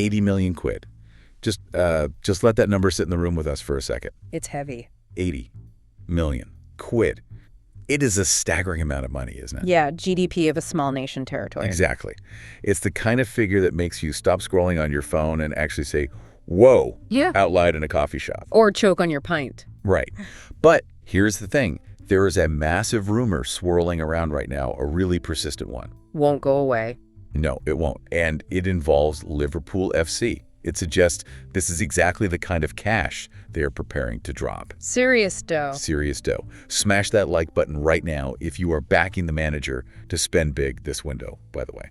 80 million quid. Just let that number sit in the room with us for a second. It's heavy. 80 million quid. It is a staggering amount of money, isn't it? Yeah, GDP of a small nation territory. Exactly. It's the kind of figure that makes you stop scrolling on your phone and actually say, whoa, out loud in a coffee shop. Or choke on your pint. Right. But here's the thing. There is a massive rumor swirling around right now, a really persistent one. Won't go away. No, it won't. And it involves Liverpool FC. It suggests this is exactly the kind of cash they are preparing to drop. Serious dough. Serious dough. Smash that like button right now if you are backing the manager to spend big this window, by the way.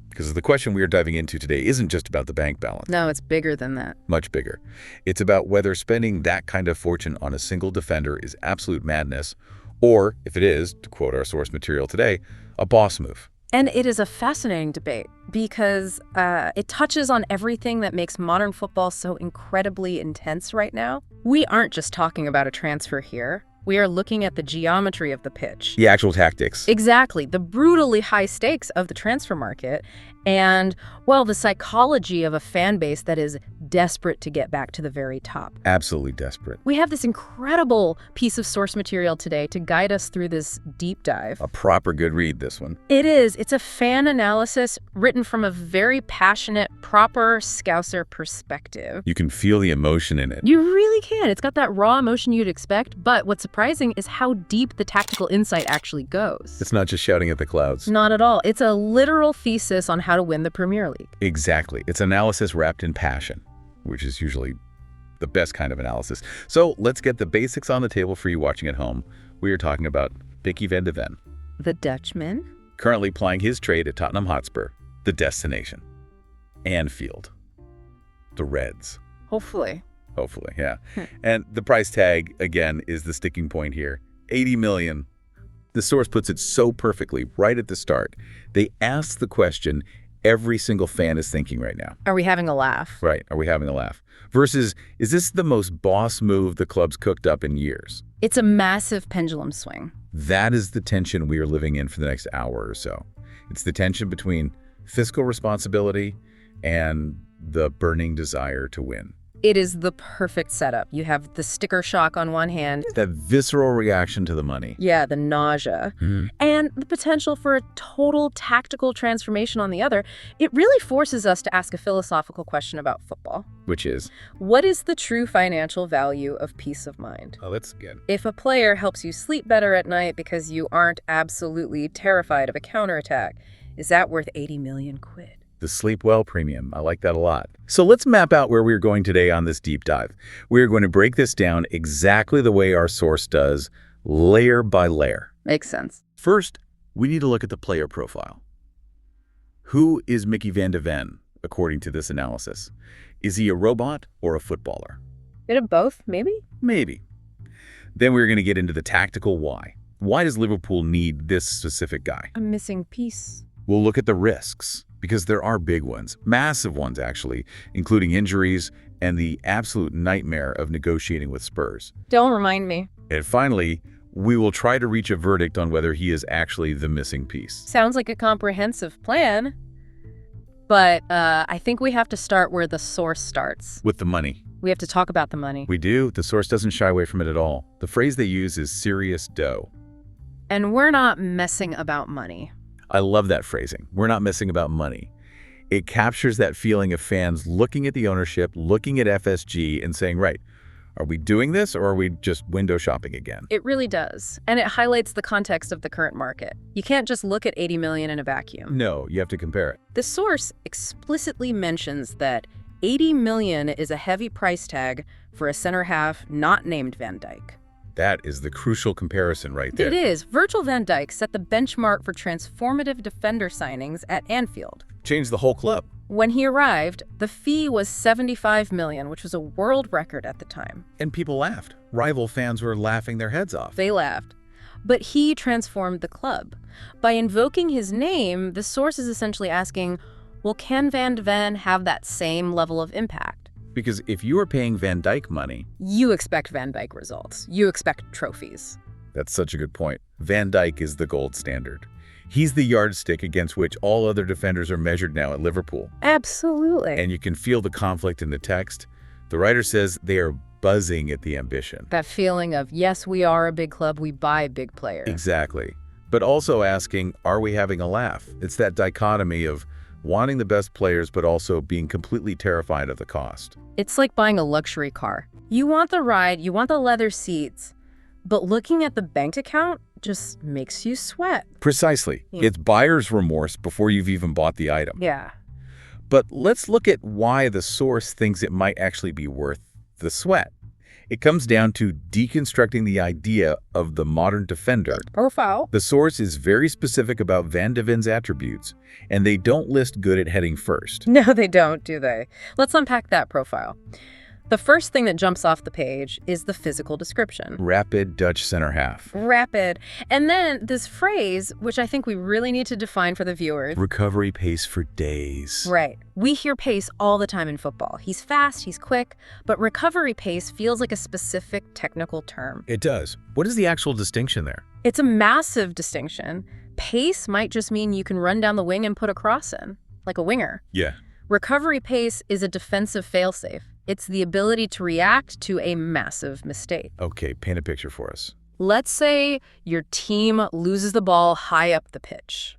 Because the question we are diving into today isn't just about the bank balance. No, it's bigger than that. Much bigger. It's about whether spending that kind of fortune on a single defender is absolute madness, or, if it is, to quote our source material today, a boss move. And it is a fascinating debate because it touches on everything that makes modern football so incredibly intense right now. We aren't just talking about a transfer here. We are looking at the geometry of the pitch. The actual tactics. Exactly. The brutally high stakes of the transfer market and, well, the psychology of a fan base that is desperate to get back to the very top. Absolutely desperate. We have this incredible piece of source material today to guide us through this deep dive. A proper good read, this one. It is. It's a fan analysis written from a very passionate, proper Scouser perspective. You can feel the emotion in it. You really can. It's got that raw emotion you'd expect, but what's surprising is how deep the tactical insight actually goes. It's not just shouting at the clouds. Not at all. It's a literal thesis on how to win the Premier League. Exactly. It's analysis wrapped in passion, which is usually the best kind of analysis. So let's get the basics on the table for you watching at home. We are talking about Micky van de Ven. The Dutchman? Currently plying his trade at Tottenham Hotspur, the destination. Anfield. The Reds. Hopefully. Hopefully, yeah. And the price tag, again, is the sticking point here. 80 million. The source puts it so perfectly right at the start. They ask the question every single fan is thinking right now. Are we having a laugh? Right. Are we having a laugh? Versus, is this the most boss move the club's cooked up in years? It's a massive pendulum swing. That is the tension we are living in for the next hour or so. It's the tension between fiscal responsibility and the burning desire to win. It is the perfect setup. You have the sticker shock on one hand. That visceral reaction to the money. Yeah, the nausea. And the potential for a total tactical transformation on the other. It really forces us to ask a philosophical question about football. Which is? What is the true financial value of peace of mind? Oh, that's good. If a player helps you sleep better at night because you aren't absolutely terrified of a counterattack, is that worth 80 million quid? The sleep well premium. I like that a lot. So let's map out where we're going today on this deep dive. We're going to break this down exactly the way our source does, layer by layer. Makes sense. First, we need to look at the player profile. Who is Micky van de Ven, according to this analysis? Is he a robot or a footballer? Bit of both, maybe? Maybe. Then we're going to get into the tactical why. Why does Liverpool need this specific guy? A missing piece. We'll look at the risks, because there are big ones, massive ones actually, including injuries and the absolute nightmare of negotiating with Spurs. Don't remind me. And finally, we will try to reach a verdict on whether he is actually the missing piece. Sounds like a comprehensive plan. But I think we have to start where the source starts. With the money. We have to talk about the money. We do. The source doesn't shy away from it at all. The phrase they use is serious dough. And we're not messing about money. I love that phrasing. We're not messing about money. It captures that feeling of fans looking at the ownership, looking at FSG and saying, right, are we doing this or are we just window shopping again? It really does. And it highlights the context of the current market. You can't just look at 80 million in a vacuum. No, you have to compare it. The source explicitly mentions that 80 million is a heavy price tag for a center half not named Van Dijk. That is the crucial comparison right there. It is. Virgil van Dijk set the benchmark for transformative defender signings at Anfield. Changed the whole club. When he arrived, the fee was 75 million, which was a world record at the time. And people laughed. Rival fans were laughing their heads off. They laughed. But he transformed the club. By invoking his name, the source is essentially asking, well, can Van de Ven have that same level of impact? Because if you are paying Van Dijk money... You expect Van Dijk results. You expect trophies. That's such a good point. Van Dijk is the gold standard. He's the yardstick against which all other defenders are measured now at Liverpool. Absolutely. And you can feel the conflict in the text. The writer says they are buzzing at the ambition. That feeling of, yes, we are a big club, we buy big players. Exactly. But also asking, are we having a laugh? It's that dichotomy of wanting the best players but also being completely terrified of the cost. It's like buying a luxury car. You want the ride, you want the leather seats, but looking at the bank account just makes you sweat. Precisely. Yeah. It's buyer's remorse before you've even bought the item. Yeah. But let's look at why the source thinks it might actually be worth the sweat. It comes down to deconstructing the idea of the modern defender. Profile. The source is very specific about Van de Ven's attributes, and they don't list good at heading first. No, they don't, do they? Let's unpack that profile. The first thing that jumps off the page is the physical description. Rapid Dutch center half. Rapid. And then this phrase, which I think we really need to define for the viewers. Recovery pace for days. Right. We hear pace all the time in football. He's fast, he's quick, but recovery pace feels like a specific technical term. It does. What is the actual distinction there? It's a massive distinction. Pace might just mean you can run down the wing and put a cross in, like a winger. Yeah. Recovery pace is a defensive failsafe. It's the ability to react to a massive mistake. Okay, paint a picture for us. Let's say your team loses the ball high up the pitch.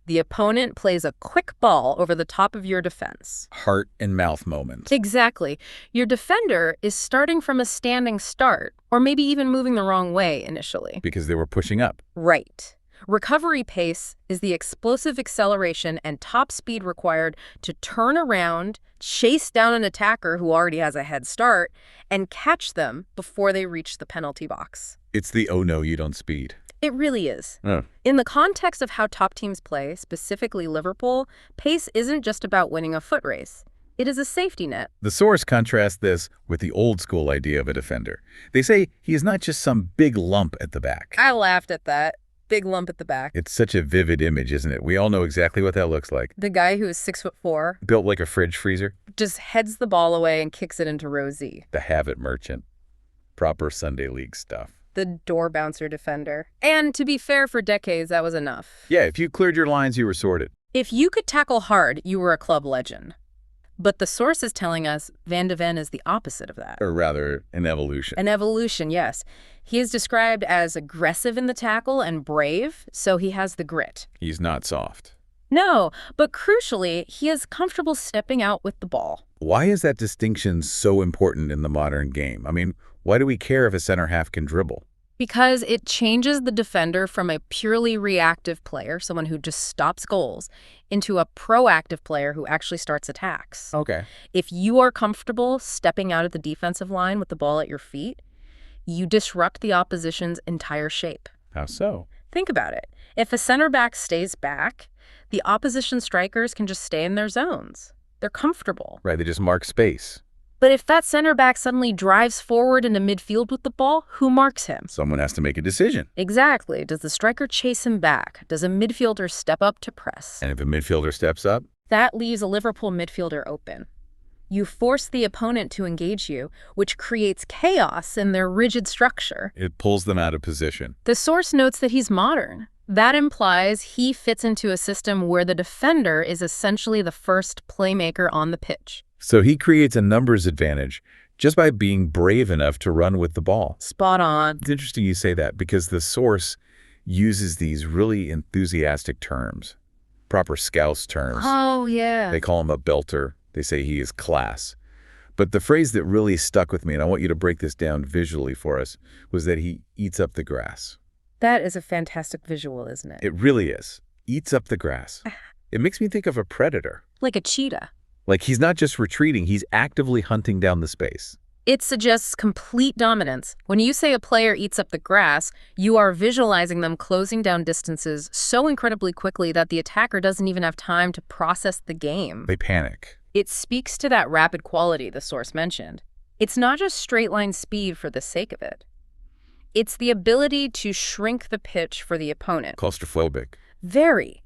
The opponent plays a quick ball over the top of your defense. Heart and mouth moment. Exactly. Your defender is starting from a standing start, or maybe even moving the wrong way initially. Because they were pushing up. Right. Recovery pace is the explosive acceleration and top speed required to turn around, chase down an attacker who already has a head start, and catch them before they reach the penalty box. It's the oh no, you don't speed. It really is. Oh. In the context of how top teams play, specifically Liverpool, pace isn't just about winning a foot race. It is a safety net. The source contrasts this with the old school idea of a defender. They say he is not just some big lump at the back. I laughed at that. Big lump at the back. It's such a vivid image, isn't it? We all know exactly what that looks like. The guy who is 6'4", Built like a fridge freezer. just heads the ball away and kicks it into row Z. The have-it merchant. Proper Sunday league stuff. The door bouncer defender. And to be fair, for decades, that was enough. Yeah, if you cleared your lines, you were sorted. If you could tackle hard, you were a club legend. But the source is telling us Van de Ven is the opposite of that. Or rather, an evolution. An evolution, yes. He is described as aggressive in the tackle and brave, so he has the grit. He's not soft. No, but crucially, he is comfortable stepping out with the ball. Why is that distinction so important in the modern game? I mean, why do we care if a center half can dribble? Because it changes the defender from a purely reactive player, someone who just stops goals, into a proactive player who actually starts attacks. Okay. If you are comfortable stepping out at the defensive line with the ball at your feet, you disrupt the opposition's entire shape. How so? Think about it. If a center back stays back, the opposition strikers can just stay in their zones. They're comfortable. Right, they just mark space. But if that center back suddenly drives forward into midfield with the ball, who marks him? Someone has to make a decision. Exactly. Does the striker chase him back? Does a midfielder step up to press? And if a midfielder steps up? That leaves a Liverpool midfielder open. You force the opponent to engage you, which creates chaos in their rigid structure. It pulls them out of position. The source notes that he's modern. That implies he fits into a system where the defender is essentially the first playmaker on the pitch. So he creates a numbers advantage just by being brave enough to run with the ball. Spot on. It's interesting you say that because the source uses these really enthusiastic terms, proper Scouse terms. Oh, yeah. They call him a belter. They say he is class. But the phrase that really stuck with me, and I want you to break this down visually for us, was that he eats up the grass. That is a fantastic visual, isn't it? It really is. Eats up the grass. It makes me think of a predator. Like a cheetah. Like he's not just retreating, he's actively hunting down the space. It suggests complete dominance. When you say a player eats up the grass, you are visualizing them closing down distances so incredibly quickly that the attacker doesn't even have time to process the game. They panic. It speaks to that rapid quality the source mentioned. It's not just straight-line speed for the sake of it. It's the ability to shrink the pitch for the opponent. Claustrophobic. Very.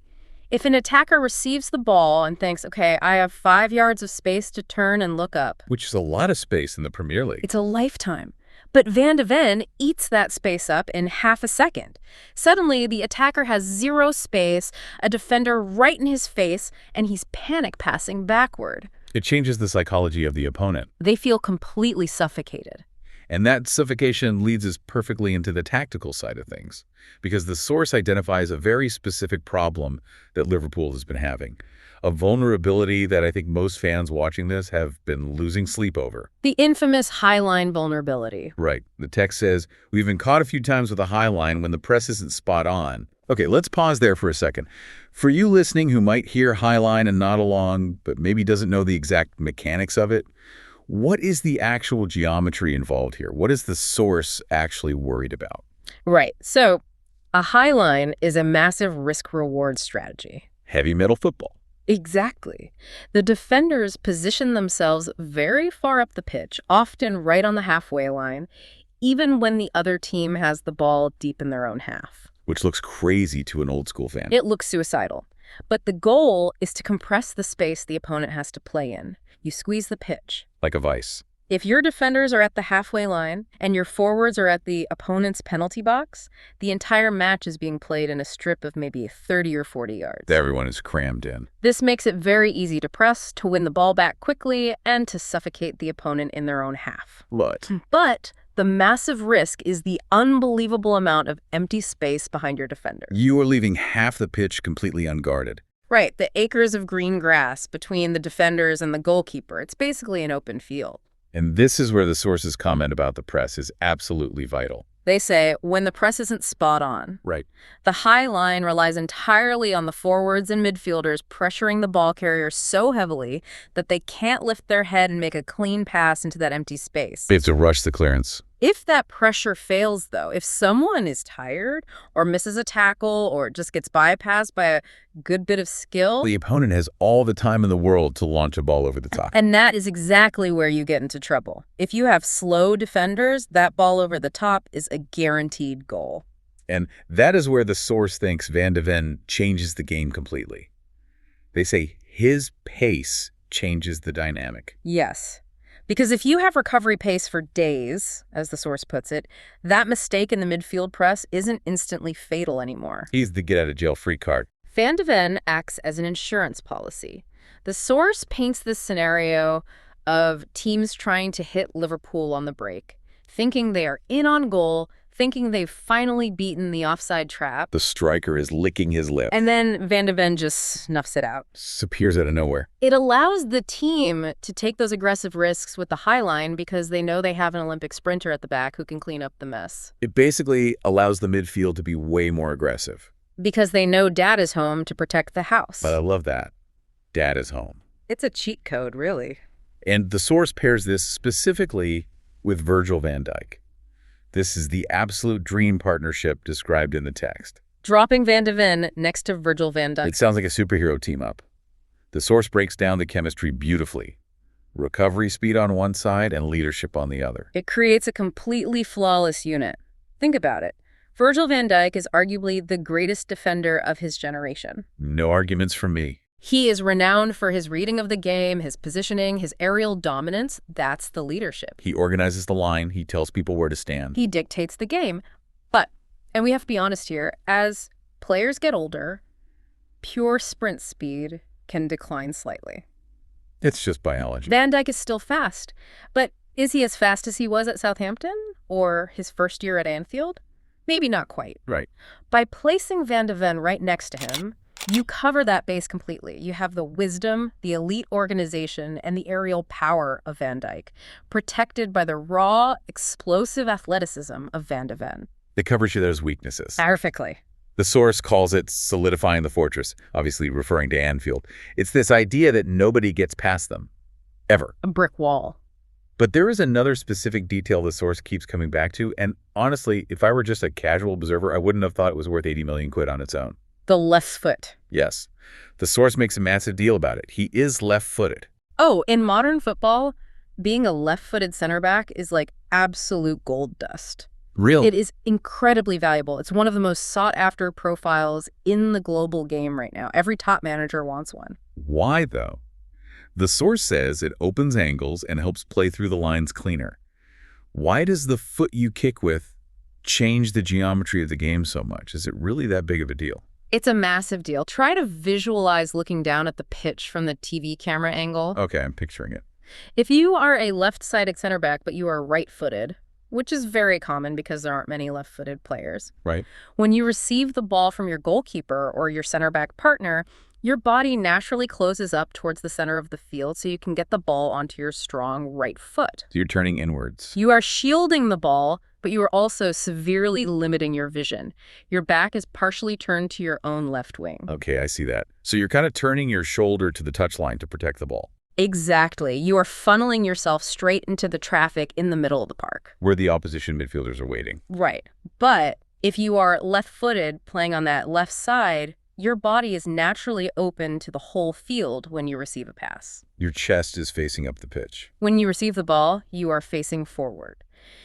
If an attacker receives the ball and thinks, okay, I have 5 yards of space to turn and look up. Which is a lot of space in the Premier League. It's a lifetime. But Van de Ven eats that space up in half a second. Suddenly, the attacker has zero space, a defender right in his face, and he's panic passing backward. It changes the psychology of the opponent. They feel completely suffocated. And that suffocation leads us perfectly into the tactical side of things, because the source identifies a very specific problem that Liverpool has been having, a vulnerability that I think most fans watching this have been losing sleep over. The infamous high line vulnerability. Right. The text says, we've been caught a few times with a high line when the press isn't spot on. Okay, let's pause there for a second. For you listening who might hear high line and nod along, but maybe doesn't know the exact mechanics of it, what is the actual geometry involved here? What is the source actually worried about? Right. So a high line is a massive risk-reward strategy. Heavy metal football. Exactly. The defenders position themselves very far up the pitch, often right on the halfway line, even when the other team has the ball deep in their own half. Which looks crazy to an old school fan. It looks suicidal. But the goal is to compress the space the opponent has to play in. You squeeze the pitch. Like a vice. If your defenders are at the halfway line and your forwards are at the opponent's penalty box, the entire match is being played in a strip of maybe 30 or 40 yards. Everyone is crammed in. This makes it very easy to press, to win the ball back quickly, and to suffocate the opponent in their own half. But the massive risk is the unbelievable amount of empty space behind your defender. You are leaving half the pitch completely unguarded. Right, the acres of green grass between the defenders and the goalkeeper. It's basically an open field. And this is where the source's comment about the press is absolutely vital. They say, when the press isn't spot on. Right. The high line relies entirely on the forwards and midfielders pressuring the ball carrier so heavily that they can't lift their head and make a clean pass into that empty space. They have to rush the clearance. If that pressure fails, though, if someone is tired or misses a tackle or just gets bypassed by a good bit of skill, the opponent has all the time in the world to launch a ball over the top. And that is exactly where you get into trouble. If you have slow defenders, that ball over the top is a guaranteed goal. And that is where the source thinks Van de Ven changes the game completely. They say his pace changes the dynamic. Yes. Because if you have recovery pace for days, as the source puts it, that mistake in the midfield press isn't instantly fatal anymore. He's the get-out-of-jail-free card. Van de Ven acts as an insurance policy. The source paints this scenario of teams trying to hit Liverpool on the break, thinking they are in on goal, thinking they've finally beaten the offside trap. The striker is licking his lip. And then Van de Ven just snuffs it out. Appears out of nowhere. It allows the team to take those aggressive risks with the high line because they know they have an Olympic sprinter at the back who can clean up the mess. It basically allows the midfield to be way more aggressive. Because they know Dad is home to protect the house. But I love that. Dad is home. It's a cheat code, really. And the source pairs this specifically with Virgil van Dijk. This is the absolute dream partnership described in the text. Dropping Van de Ven next to Virgil van Dijk. It sounds like a superhero team-up. The source breaks down the chemistry beautifully. Recovery speed on one side and leadership on the other. It creates a completely flawless unit. Think about it. Virgil van Dijk is arguably the greatest defender of his generation. No arguments from me. He is renowned for his reading of the game, his positioning, his aerial dominance. That's the leadership. He organizes the line. He tells people where to stand. He dictates the game. But, and we have to be honest here, as players get older, pure sprint speed can decline slightly. It's just biology. Van Dijk is still fast. But is he as fast as he was at Southampton or his first year at Anfield? Maybe not quite. Right. By placing Van de Ven right next to him, you cover that base completely. You have the wisdom, the elite organization, and the aerial power of Van Dijk, protected by the raw, explosive athleticism of Van de Ven. It covers those weaknesses. Perfectly. The source calls it solidifying the fortress, obviously referring to Anfield. It's this idea that nobody gets past them. Ever. A brick wall. But there is another specific detail the source keeps coming back to, and honestly, if I were just a casual observer, I wouldn't have thought it was worth 80 million quid on its own. The left foot. Yes. The source makes a massive deal about it. He is left-footed. Oh, in modern football, being a left-footed center back is like absolute gold dust. Real. It is incredibly valuable. It's one of the most sought-after profiles in the global game right now. Every top manager wants one. Why, though? The source says it opens angles and helps play through the lines cleaner. Why does the foot you kick with change the geometry of the game so much? Is it really that big of a deal? It's a massive deal. Try to visualize looking down at the pitch from the TV camera angle. Okay, I'm picturing it. If you are a left-sided center back, but you are right-footed, which is very common because there aren't many left-footed players. Right. When you receive the ball from your goalkeeper or your center back partner, your body naturally closes up towards the center of the field so you can get the ball onto your strong right foot. So you're turning inwards. You are shielding the ball, but you are also severely limiting your vision. Your back is partially turned to your own left wing. Okay, I see that. So you're kind of turning your shoulder to the touchline to protect the ball. Exactly. You are funneling yourself straight into the traffic in the middle of the park. Where the opposition midfielders are waiting. Right. But if you are left-footed playing on that left side, your body is naturally open to the whole field when you receive a pass. Your chest is facing up the pitch. When you receive the ball, you are facing forward.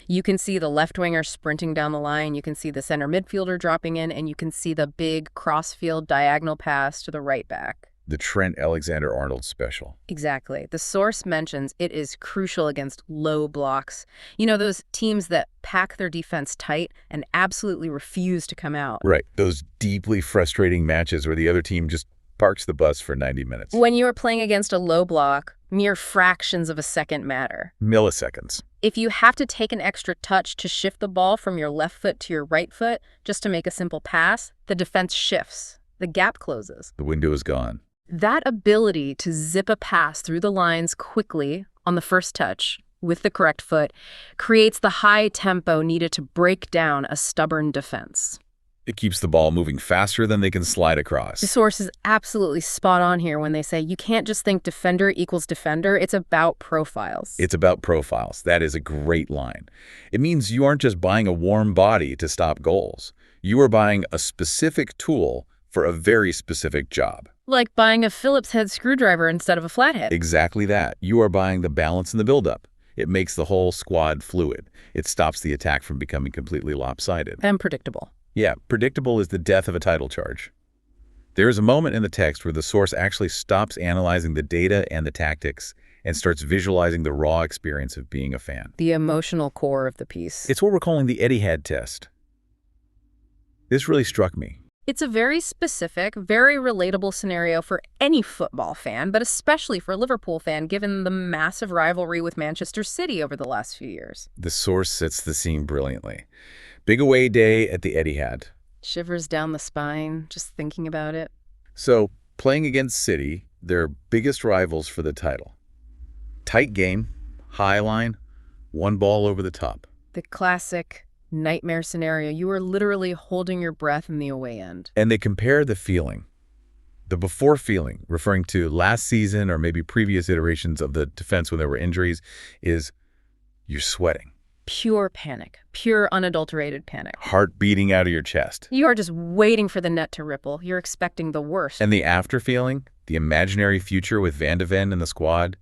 You can see the left winger sprinting down the line, you can see the center midfielder dropping in, and you can see the big cross-field diagonal pass to the right back. The Trent Alexander-Arnold special. Exactly. The source mentions it is crucial against low blocks. You know, those teams that pack their defense tight and absolutely refuse to come out. Right. Those deeply frustrating matches where the other team just parks the bus for 90 minutes. When you are playing against a low block, mere fractions of a second matter. Milliseconds. If you have to take an extra touch to shift the ball from your left foot to your right foot just to make a simple pass, the defense shifts. The gap closes. The window is gone. That ability to zip a pass through the lines quickly on the first touch with the correct foot creates the high tempo needed to break down a stubborn defense. It keeps the ball moving faster than they can slide across. The source is absolutely spot on here when they say you can't just think defender equals defender. It's about profiles. It's about profiles. That is a great line. It means you aren't just buying a warm body to stop goals. You are buying a specific tool for a very specific job. Like buying a Phillips head screwdriver instead of a flathead. Exactly that. You are buying the balance and the buildup. It makes the whole squad fluid. It stops the attack from becoming completely lopsided. And predictable. Yeah, predictable is the death of a title charge. There is a moment in the text where the source actually stops analyzing the data and the tactics and starts visualizing the raw experience of being a fan. The emotional core of the piece. It's what we're calling the Etihad test. This really struck me. It's a very specific, very relatable scenario for any football fan, but especially for a Liverpool fan, given the massive rivalry with Manchester City over the last few years. The source sets the scene brilliantly. Big away day at the Etihad. Shivers down the spine, just thinking about it. So, playing against City, their biggest rivals for the title. Tight game, high line, one ball over the top. The classic nightmare scenario. You are literally holding your breath in the away end. And they compare the feeling. The before feeling, referring to last season or maybe previous iterations of the defense when there were injuries, is you're sweating. Pure panic. Pure unadulterated panic. Heart beating out of your chest. You are just waiting for the net to ripple. You're expecting the worst. And the after feeling, the imaginary future with Van de Ven and the squad,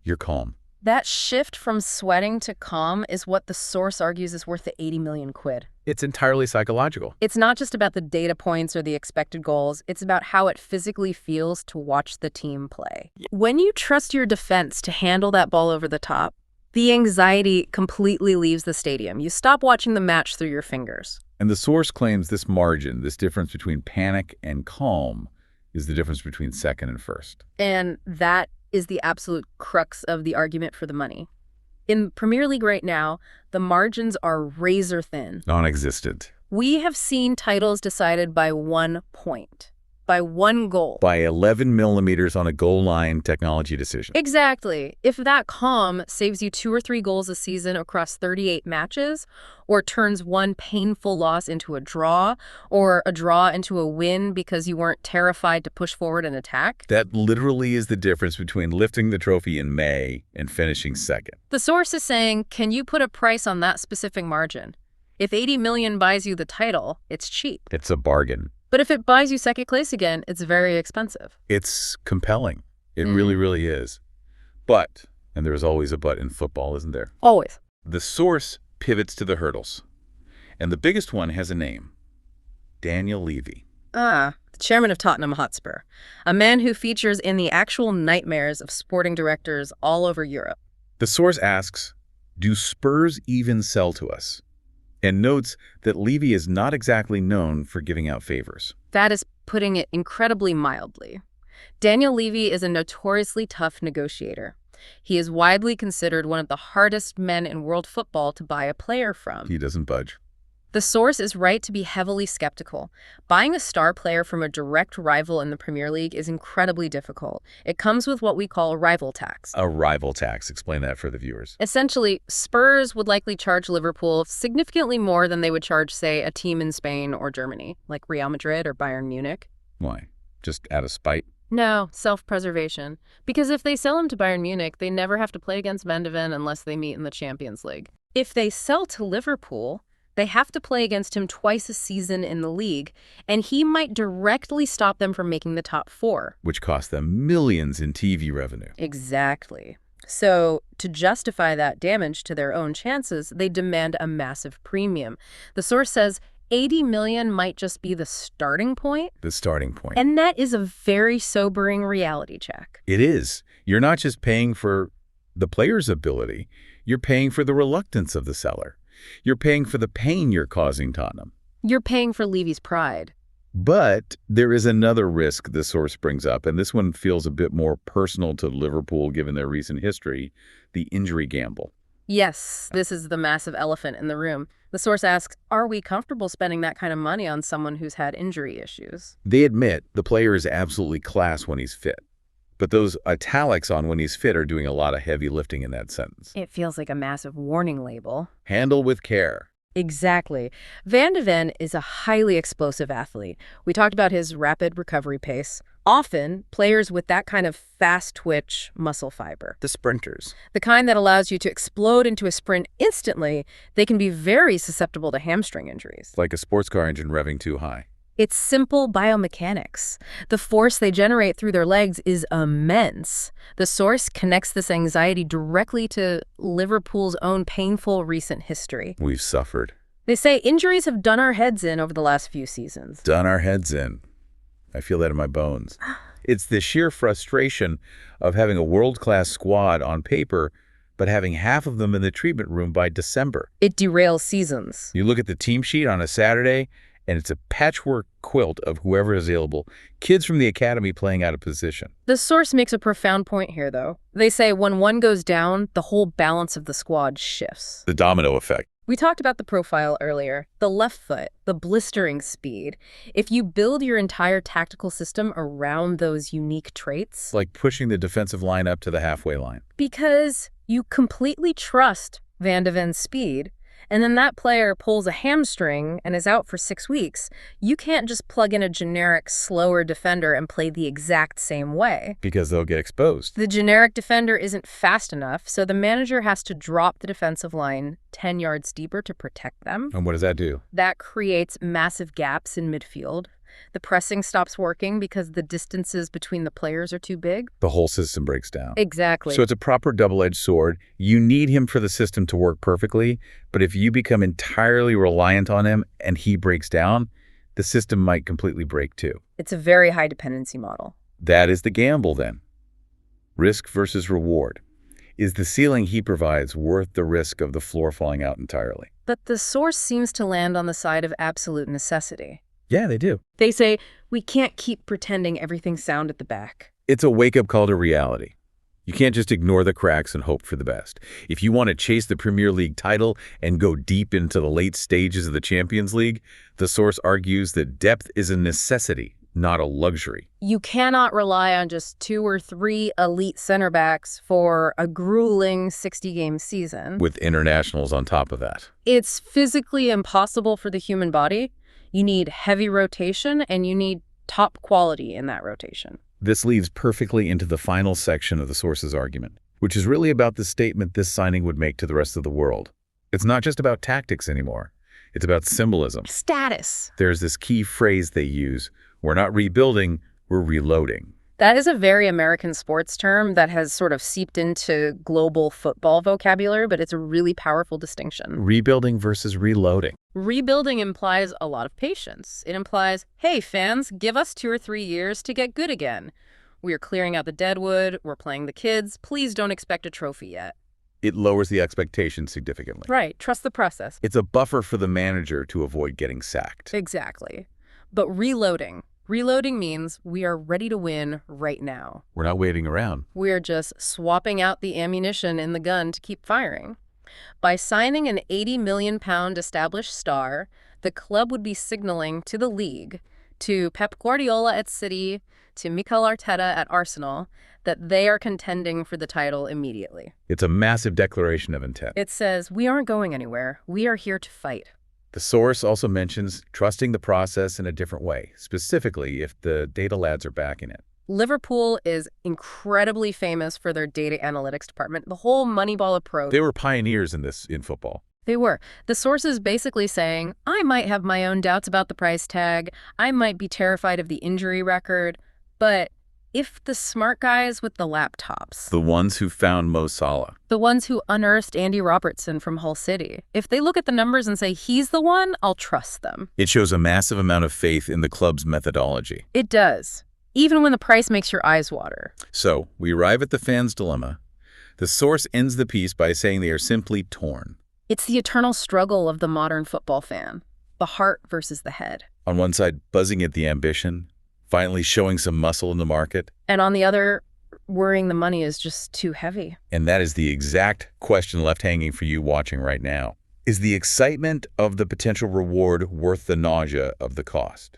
you're calm. That shift from sweating to calm is what the source argues is worth the 80 million quid. It's entirely psychological. It's not just about the data points or the expected goals. It's about how it physically feels to watch the team play. When you trust your defense to handle that ball over the top, the anxiety completely leaves the stadium. You stop watching the match through your fingers. And the source claims this margin, this difference between panic and calm, is the difference between second and first. And that is the absolute crux of the argument for the money. In Premier League right now, the margins are razor thin. Non-existent. We have seen titles decided by 1 point, by 1 goal. By 11 millimeters on a goal line technology decision. Exactly. If that calm saves you 2 or 3 goals a season across 38 matches, or turns one painful loss into a draw, or a draw into a win because you weren't terrified to push forward and attack. That literally is the difference between lifting the trophy in May and finishing second. The source is saying, can you put a price on that specific margin? If 80 million buys you the title, it's cheap. It's a bargain. But if it buys you second place again, it's very expensive. It's compelling. It really, really is. But, and there's always a but in football, isn't there? Always. The source pivots to the hurdles. And the biggest one has a name. Daniel Levy. The chairman of Tottenham Hotspur. A man who features in the actual nightmares of sporting directors all over Europe. The source asks, Do Spurs even sell to us? And notes that Levy is not exactly known for giving out favors. That is putting it incredibly mildly. Daniel Levy is a notoriously tough negotiator. He is widely considered one of the hardest men in world football to buy a player from. He doesn't budge. The source is right to be heavily skeptical. Buying a star player from a direct rival in the Premier League is incredibly difficult. It comes with what we call a rival tax. A rival tax. Explain that for the viewers. Essentially, Spurs would likely charge Liverpool significantly more than they would charge, say, a team in Spain or Germany, like Real Madrid or Bayern Munich. Why? Just out of spite? No, self-preservation. Because if they sell him to Bayern Munich, they never have to play against Van de Ven unless they meet in the Champions League. If they sell to Liverpool, they have to play against him twice a season in the league, and he might directly stop them from making the top four. Which costs them millions in TV revenue. Exactly. So, to justify that damage to their own chances, they demand a massive premium. The source says 80 million might just be the starting point. The starting point. And that is a very sobering reality check. It is. You're not just paying for the player's ability, you're paying for the reluctance of the seller. You're paying for the pain you're causing Tottenham. You're paying for Levy's pride. But there is another risk the source brings up, and this one feels a bit more personal to Liverpool given their recent history, the injury gamble. Yes, this is the massive elephant in the room. The source asks, are we comfortable spending that kind of money on someone who's had injury issues? They admit the player is absolutely class when he's fit. But those italics on when he's fit are doing a lot of heavy lifting in that sentence. It feels like a massive warning label. Handle with care. Exactly. Van de Ven is a highly explosive athlete. We talked about his rapid recovery pace. Often, players with that kind of fast-twitch muscle fiber. The sprinters. The kind that allows you to explode into a sprint instantly, they can be very susceptible to hamstring injuries. Like a sports car engine revving too high. It's simple biomechanics. The force they generate through their legs is immense. The source connects this anxiety directly to Liverpool's own painful recent history. We've suffered. They say injuries have done our heads in over the last few seasons. Done our heads in. I feel that in my bones. It's the sheer frustration of having a world-class squad on paper, but having half of them in the treatment room by December. It derails seasons. You look at the team sheet on a Saturday, and it's a patchwork quilt of whoever is available, kids from the academy playing out of position. The source makes a profound point here, though. They say when one goes down, the whole balance of the squad shifts. The domino effect. We talked about the profile earlier, the left foot, the blistering speed. If you build your entire tactical system around those unique traits... Like pushing the defensive line up to the halfway line. Because you completely trust Van de Ven's speed, and then that player pulls a hamstring and is out for 6 weeks, you can't just plug in a generic, slower defender and play the exact same way. Because they'll get exposed. The generic defender isn't fast enough, so the manager has to drop the defensive line 10 yards deeper to protect them. And what does that do? That creates massive gaps in midfield. The pressing stops working because the distances between the players are too big. The whole system breaks down. Exactly. So it's a proper double-edged sword. You need him for the system to work perfectly, but if you become entirely reliant on him and he breaks down, the system might completely break too. It's a very high dependency model. That is the gamble then. Risk versus reward. Is the ceiling he provides worth the risk of the floor falling out entirely? But the source seems to land on the side of absolute necessity. Yeah, they do. They say, we can't keep pretending everything's sound at the back. It's a wake-up call to reality. You can't just ignore the cracks and hope for the best. If you want to chase the Premier League title and go deep into the late stages of the Champions League, the source argues that depth is a necessity, not a luxury. You cannot rely on just 2 or 3 elite center backs for a grueling 60-game season. With internationals on top of that. It's physically impossible for the human body. You need heavy rotation, and you need top quality in that rotation. This leads perfectly into the final section of the source's argument, which is really about the statement this signing would make to the rest of the world. It's not just about tactics anymore. It's about symbolism. Status. There's this key phrase they use. We're not rebuilding, we're reloading. That is a very American sports term that has sort of seeped into global football vocabulary, but it's a really powerful distinction. Rebuilding versus reloading. Rebuilding implies a lot of patience. It implies, hey, fans, give us 2 or 3 years to get good again. We are clearing out the deadwood. We're playing the kids. Please don't expect a trophy yet. It lowers the expectation significantly. Right. Trust the process. It's a buffer for the manager to avoid getting sacked. Exactly. But reloading. Reloading means we are ready to win right now. We're not waiting around. We're just swapping out the ammunition in the gun to keep firing. By signing an £80 million established star, the club would be signaling to the league, to Pep Guardiola at City, to Mikel Arteta at Arsenal, that they are contending for the title immediately. It's a massive declaration of intent. It says, we aren't going anywhere. We are here to fight. The source also mentions trusting the process in a different way, specifically if the data lads are backing it. Liverpool is incredibly famous for their data analytics department, the whole Moneyball approach. They were pioneers in football. They were. The source is basically saying, I might have my own doubts about the price tag, I might be terrified of the injury record, but if the smart guys with the laptops, The ones who found Mo Salah. the ones who unearthed Andy Robertson from Hull City, if they look at the numbers and say he's the one, I'll trust them. It shows a massive amount of faith in the club's methodology. It does, even when the price makes your eyes water. So, we arrive at the fans' dilemma. The source ends the piece by saying they are simply torn. It's the eternal struggle of the modern football fan, the heart versus the head. On one side, buzzing at the ambition, finally showing some muscle in the market. And on the other, worrying the money is just too heavy. And that is the exact question left hanging for you watching right now. Is the excitement of the potential reward worth the nausea of the cost?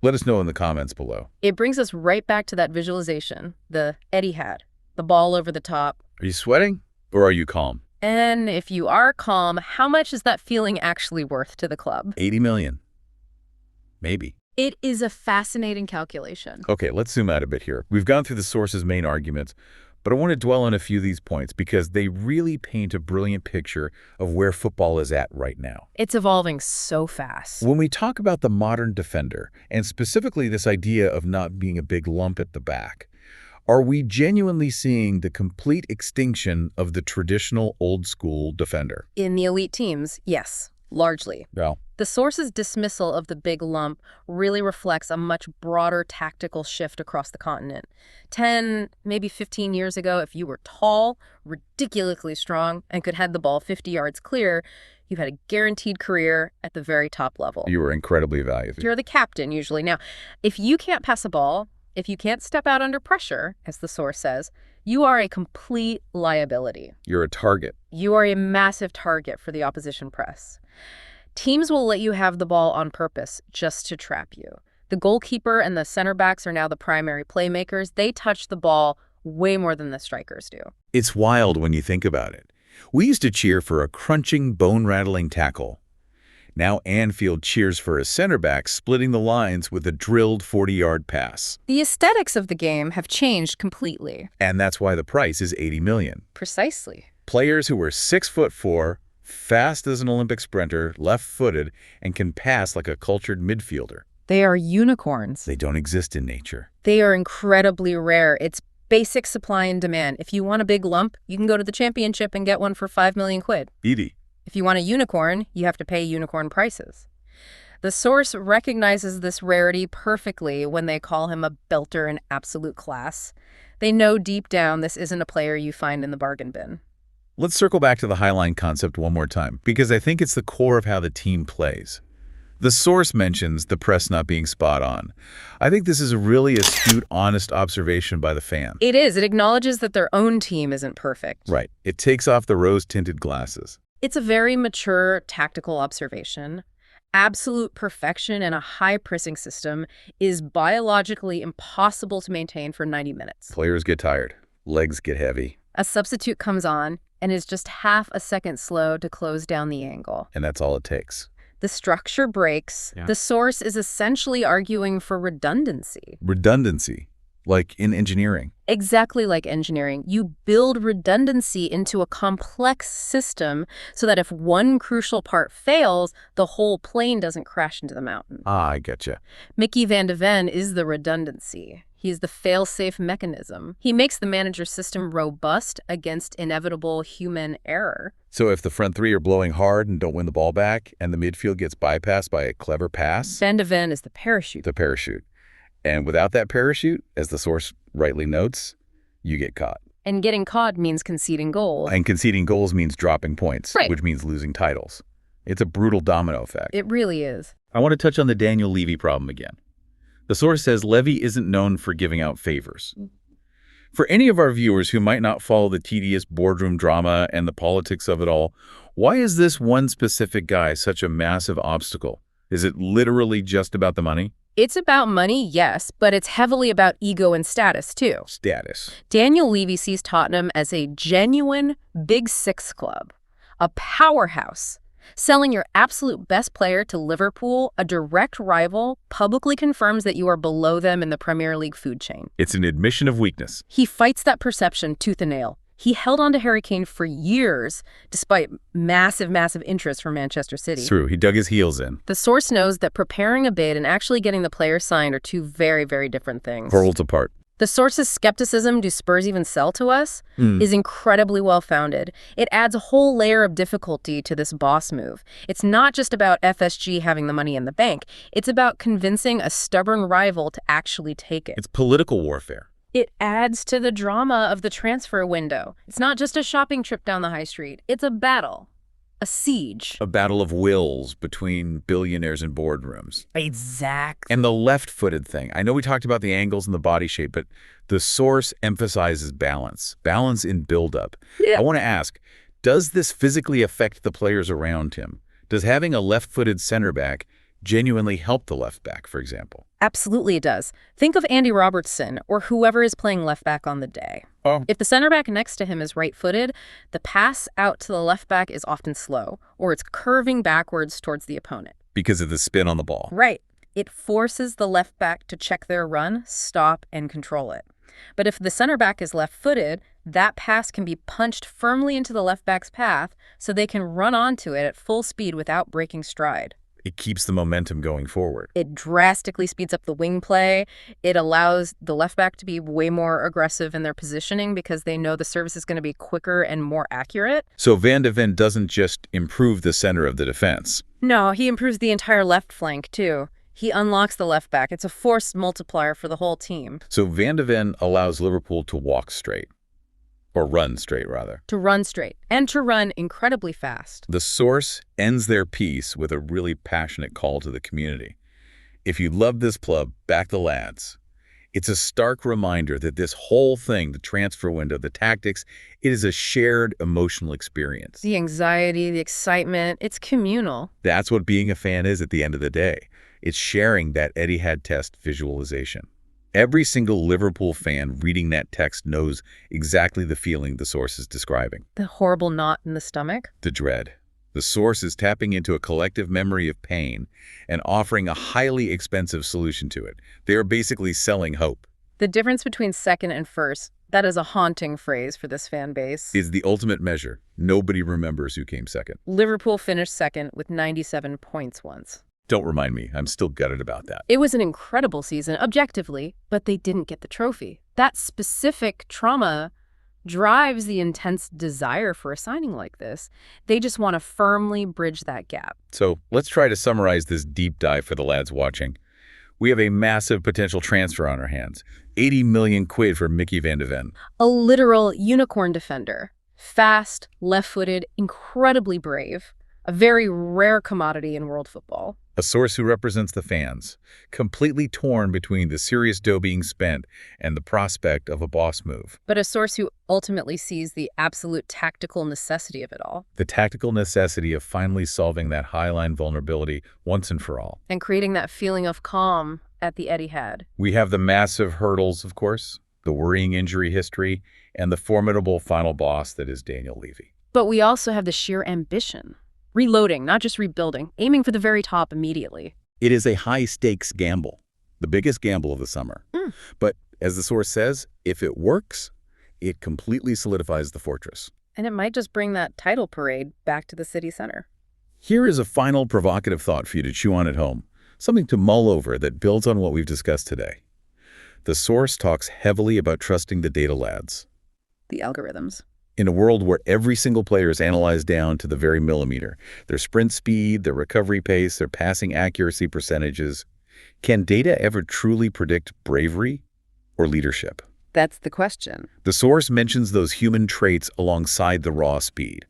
Let us know in the comments below. It brings us right back to that visualization, the Eddie had, the ball over the top. Are you sweating or are you calm? And if you are calm, how much is that feeling actually worth to the club? 80 million. Maybe. It is a fascinating calculation. Okay, let's zoom out a bit here. We've gone through the source's main arguments, but I want to dwell on a few of these points because they really paint a brilliant picture of where football is at right now. It's evolving so fast. When we talk about the modern defender, and specifically this idea of not being a big lump at the back, are we genuinely seeing the complete extinction of the traditional old-school defender? In the elite teams, yes, largely. Well, The source's dismissal of the big lump really reflects a much broader tactical shift across the continent. 10, maybe 15 years ago, if you were tall, ridiculously strong, and could head the ball 50 yards clear, you had a guaranteed career at the very top level. you were incredibly valuable. You're the captain, usually. Now, if you can't pass a ball, if you can't step out under pressure, as the source says, you are a complete liability. You're a target. You are a massive target for the opposition press. Teams will let you have the ball on purpose just to trap you. The goalkeeper and the center backs are now the primary playmakers. They touch the ball way more than the strikers do. It's wild when you think about it. We used to cheer for a crunching, bone-rattling tackle. Now Anfield cheers for a center back splitting the lines with a drilled 40-yard pass. The aesthetics of the game have changed completely. And that's why the price is 80 million. Precisely. Players who were 6'4", fast as an Olympic sprinter, left-footed, and can pass like a cultured midfielder. They are unicorns. They don't exist in nature. They are incredibly rare. It's basic supply and demand. If you want a big lump, you can go to the championship and get one for 5 million quid. Edie. If you want a unicorn, you have to pay unicorn prices. The source recognizes this rarity perfectly when they call him a belter in absolute class. They know deep down this isn't a player you find in the bargain bin. Let's circle back to the highline concept one more time, because I think it's the core of how the team plays. The source mentions the press not being spot on. I think this is a really astute, honest observation by the fan. It is. It acknowledges that their own team isn't perfect. Right. It takes off the rose-tinted glasses. It's a very mature, tactical observation. Absolute perfection in a high-pressing system is biologically impossible to maintain for 90 minutes. Players get tired. Legs get heavy. A substitute comes on and is just half a second slow to close down the angle. And that's all it takes. The structure breaks. Yeah. The source is essentially arguing for redundancy. Redundancy, like in engineering. Exactly like engineering. You build redundancy into a complex system so that if one crucial part fails, the whole plane doesn't crash into the mountain. Ah, I getcha. Micky van de Ven is the redundancy. He's the fail-safe mechanism. He makes the manager's system robust against inevitable human error. So if the front three are blowing hard and don't win the ball back, and the midfield gets bypassed by a clever pass, Van de Ven is the parachute. the parachute. And without that parachute, as the source rightly notes, you get caught. And getting caught means conceding goals. And conceding goals means dropping points, Right. which means losing titles. It's a brutal domino effect. It really is. I want to touch on the Daniel Levy problem again. The source says Levy isn't known for giving out favors. For any of our viewers who might not follow the tedious boardroom drama and the politics of it all, why is this one specific guy such a massive obstacle? Is it literally just about the money? It's about money, yes, but it's heavily about ego and status, too. Status. Daniel Levy sees Tottenham as a genuine Big Six club, a powerhouse. Selling your absolute best player to Liverpool, a direct rival, publicly confirms that you are below them in the Premier League food chain. It's an admission of weakness. He fights that perception tooth and nail. He held on to Harry Kane for years, despite massive interest from Manchester City. It's true. He dug his heels in. The source knows that preparing a bid and actually getting the player signed are two very different things. Worlds apart. The source's skepticism, do Spurs even sell to us, is incredibly well-founded. It adds a whole layer of difficulty to this boss move. It's not just about FSG having the money in the bank. It's about convincing a stubborn rival to actually take it. It's political warfare. It adds to the drama of the transfer window. It's not just a shopping trip down the high street. It's a battle. A siege. A battle of wills between billionaires and boardrooms. Exactly. And the left-footed thing. I know we talked about the angles and the body shape, but the source emphasizes balance. Balance in build-up. Yeah. I want to ask, does this physically affect the players around him? Does having a left-footed center back genuinely help the left back, for example? Absolutely it does. Think of Andy Robertson or whoever is playing left back on the day. Oh. If the center back next to him is right-footed, the pass out to the left back is often slow, or it's curving backwards towards the opponent. Because of the spin on the ball. Right. It forces the left back to check their run, stop, and control it. But if the center back is left-footed, that pass can be punched firmly into the left back's path so they can run onto it at full speed without breaking stride. It keeps the momentum going forward. It drastically speeds up the wing play. It allows the left back to be way more aggressive in their positioning because they know the service is going to be quicker and more accurate. So Van de Ven doesn't just improve the center of the defense. No, he improves the entire left flank, too. He unlocks the left back. It's a force multiplier for the whole team. So Van de Ven allows Liverpool to walk straight. Or run straight, rather. To run straight. And to run incredibly fast. The source ends their piece with a really passionate call to the community. If you love this club, back the lads. It's a stark reminder that this whole thing, the transfer window, the tactics, it is a shared emotional experience. The anxiety, the excitement, it's communal. That's what being a fan is at the end of the day. It's sharing that Etihad test visualization. Every single Liverpool fan reading that text knows exactly the feeling the source is describing. The horrible knot in the stomach. The dread. The source is tapping into a collective memory of pain and offering a highly expensive solution to it. They are basically selling hope. The difference between second and first, that is a haunting phrase for this fan base. Is the ultimate measure. Nobody remembers who came second. Liverpool finished second with 97 points once. Don't remind me. I'm still gutted about that. It was an incredible season, objectively, but they didn't get the trophy. That specific trauma drives the intense desire for a signing like this. They just want to firmly bridge that gap. So let's try to summarize this deep dive for the lads watching. We have a massive potential transfer on our hands. 80 million quid for Micky van de Ven. A literal unicorn defender. Fast, left-footed, incredibly brave. A very rare commodity in world football. A source who represents the fans, completely torn between the serious dough being spent and the prospect of a boss move. But a source who ultimately sees the absolute tactical necessity of it all. The tactical necessity of finally solving that high-line vulnerability once and for all. And creating that feeling of calm at the Etihad. We have the massive hurdles, of course, the worrying injury history, and the formidable final boss that is Daniel Levy. But we also have the sheer ambition. Reloading, not just rebuilding, aiming for the very top immediately. It is a high-stakes gamble, the biggest gamble of the summer. But as the source says, if it works, it completely solidifies the fortress. And it might just bring that title parade back to the city center. Here is a final provocative thought for you to chew on at home, something to mull over that builds on what we've discussed today. The source talks heavily about trusting the data lads. The algorithms. In a world where every single player is analyzed down to the very millimeter, their sprint speed, their recovery pace, their passing accuracy percentages, can data ever truly predict bravery or leadership? That's the question. The source mentions those human traits alongside the raw speed.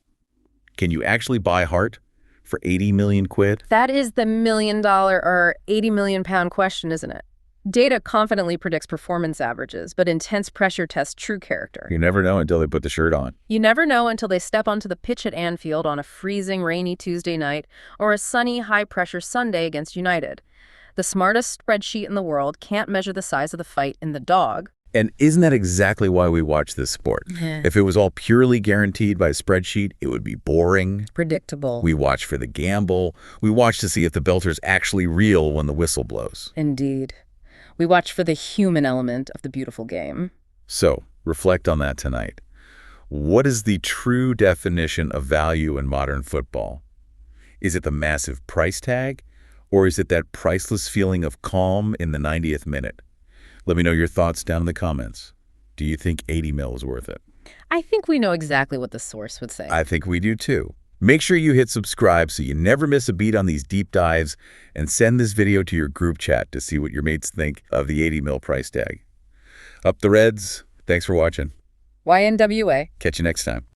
Can you actually buy heart for 80 million quid? That is the $1 million or 80 million pound question, isn't it? Data confidently predicts performance averages, but intense pressure tests true character. You never know until they put the shirt on. You never know until they step onto the pitch at Anfield on a freezing, rainy Tuesday night or a sunny, high-pressure Sunday against United. The smartest spreadsheet in the world can't measure the size of the fight in the dog. And isn't that exactly why we watch this sport? If it was all purely guaranteed by a spreadsheet, it would be boring. Predictable. We watch for the gamble. We watch to see if the belter's actually real when the whistle blows. Indeed. We watch for the human element of the beautiful game. So, reflect on that tonight. What is the true definition of value in modern football? Is it the massive price tag, or is it that priceless feeling of calm in the 90th minute? Let me know your thoughts down in the comments. Do you think 80 mil is worth it? I think we know exactly what the source would say. I think we do too. Make sure you hit subscribe so you never miss a beat on these deep dives, and send this video to your group chat to see what your mates think of the 80 mil price tag. Up the Reds. Thanks for watching. YNWA. Catch you next time.